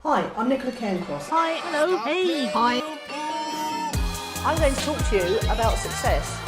Hi, I'm Nicola Cairncross. Hi, hello, hey, hi. I'm going to talk to you about success.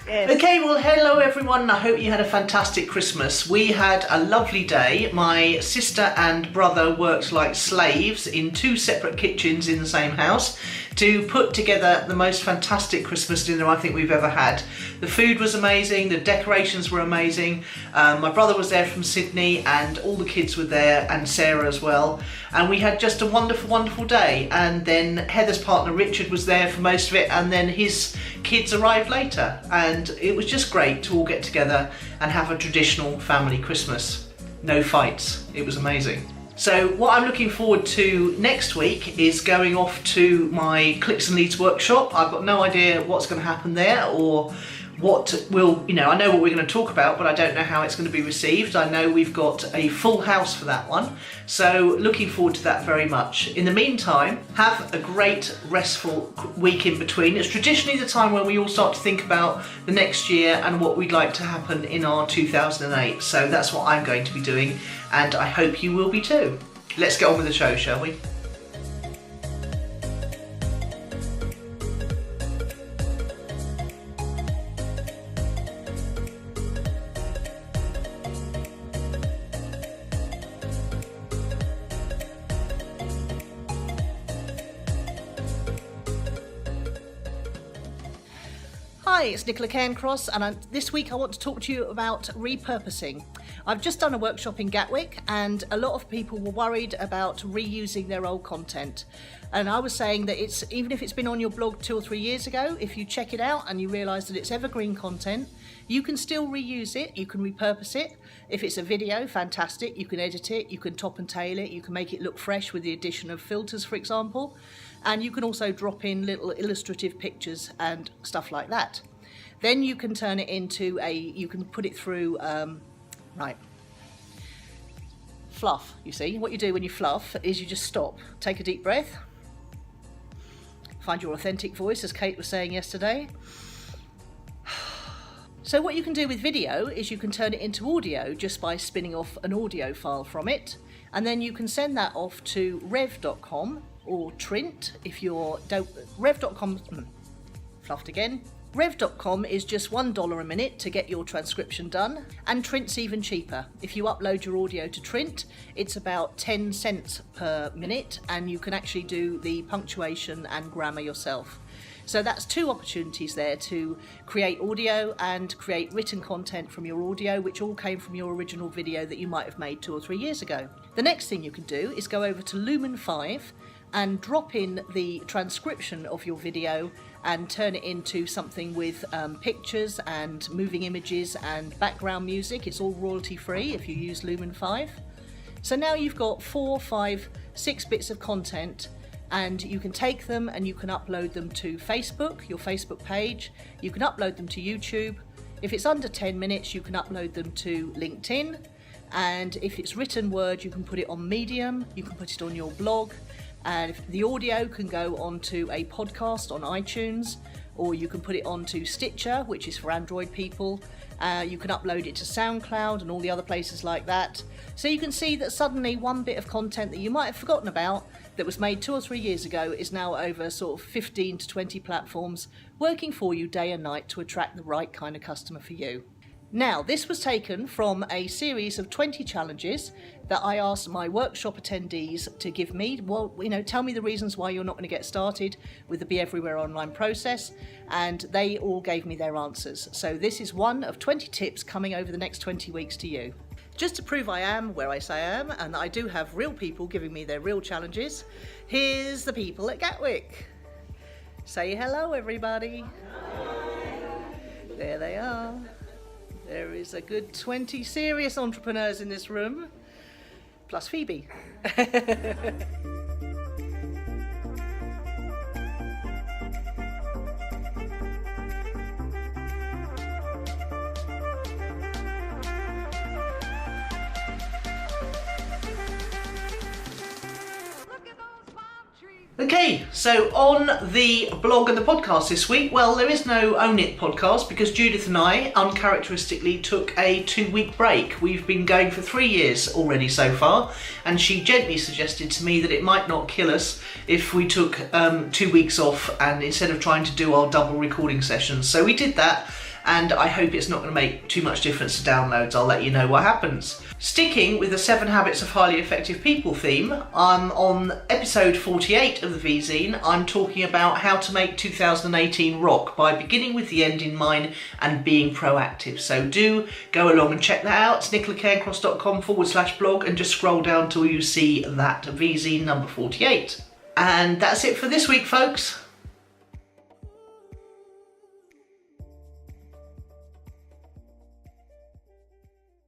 Yes. Okay, well, hello everyone. I hope you had a fantastic Christmas. We had a lovely day. My sister and brother worked like slaves in 2 separate kitchens in the same house to put together the most fantastic Christmas dinner I think we've ever had. The food was amazing, the decorations were amazing. My brother was there from Sydney and all the kids were there, and Sarah as well. And we had just a wonderful, wonderful day. And then Heather's partner Richard was there for most of it, and then his kids arrived later. And it was just great to all get together and have a traditional family Christmas. No fights. It was amazing. So what I'm looking forward to next week is going off to my Clicks and Leads workshop. I've got no idea what's going to happen there or what will, I know what we're going to talk about, but I don't know how it's going to be received. I know we've got a full house for that one, so looking forward to that very much. In the meantime, have a great restful week in between. It's traditionally the time when we all start to think about the next year and what we'd like to happen in our 2008. So that's what I'm going to be doing, and I hope you will be too. Let's get on with the show, shall we? Hi, it's Nicola Cairncross, and this week I want to talk to you about repurposing. I've just done a workshop in Gatwick, and a lot of people were worried about reusing their old content. And I was saying that even if it's been on your blog 2 or 3 years ago, if you check it out and you realise that it's evergreen content, you can still reuse it, you can repurpose it. If it's a video, fantastic, you can edit it, you can top and tail it, you can make it look fresh with the addition of filters, for example. And you can also drop in little illustrative pictures and stuff like that. Then you can turn it into you can put it through, fluff, you see. What you do when you fluff is you just stop, take a deep breath, find your authentic voice, as Kate was saying yesterday. So what you can do with video is you can turn it into audio just by spinning off an audio file from it, and then you can send that off to rev.com or Trint if you're rev.com fluffed again. Rev.com is just $1 a minute to get your transcription done, and Trint's even cheaper. If you upload your audio to Trint, it's about 10 cents per minute, and you can actually do the punctuation and grammar yourself. So that's 2 opportunities there to create audio and create written content from your audio, which all came from your original video that you might have made 2 or 3 years ago. The next thing you can do is go over to Lumen 5 and drop in the transcription of your video and turn it into something with pictures and moving images and background music. It's all royalty free if you use Lumen 5. So now you've got 4, 5, 6 bits of content, and you can take them and you can upload them to Facebook, your Facebook page. You can upload them to YouTube. If it's under 10 minutes, you can upload them to LinkedIn. And if it's written word, you can put it on Medium, you can put it on your blog. And if the audio can go onto a podcast on iTunes, or you can put it onto Stitcher, which is for Android people. You can upload it to SoundCloud and all the other places like that. So you can see that suddenly one bit of content that you might have forgotten about that was made 2 or 3 years ago is now over sort of 15 to 20 platforms, working for you day and night to attract the right kind of customer for you. Now, this was taken from a series of 20 challenges that I asked my workshop attendees to give me. Well, tell me the reasons why you're not going to get started with the Be Everywhere online process, and they all gave me their answers. So this is one of 20 tips coming over the next 20 weeks to you. Just to prove I am where I say I am, and that I do have real people giving me their real challenges, here's the people at Gatwick. Say hello, everybody. There they are. There is a good 20 serious entrepreneurs in this room, plus Phoebe. Okay, so on the blog and the podcast this week, well, there is no Own It podcast because Judith and I uncharacteristically took a 2-week break. We've been going for 3 years already so far, and she gently suggested to me that it might not kill us if we took 2 weeks off and instead of trying to do our double recording sessions. So we did that, and I hope it's not going to make too much difference to downloads. I'll let you know what happens. Sticking with the 7 Habits of Highly Effective People theme, I'm on episode 48 of the Vzine. I'm talking about how to make 2018 rock by beginning with the end in mind and being proactive. So do go along and check that out. It's nicolacairncross.com/blog and just scroll down till you see that Vzine number 48. And that's it for this week, folks.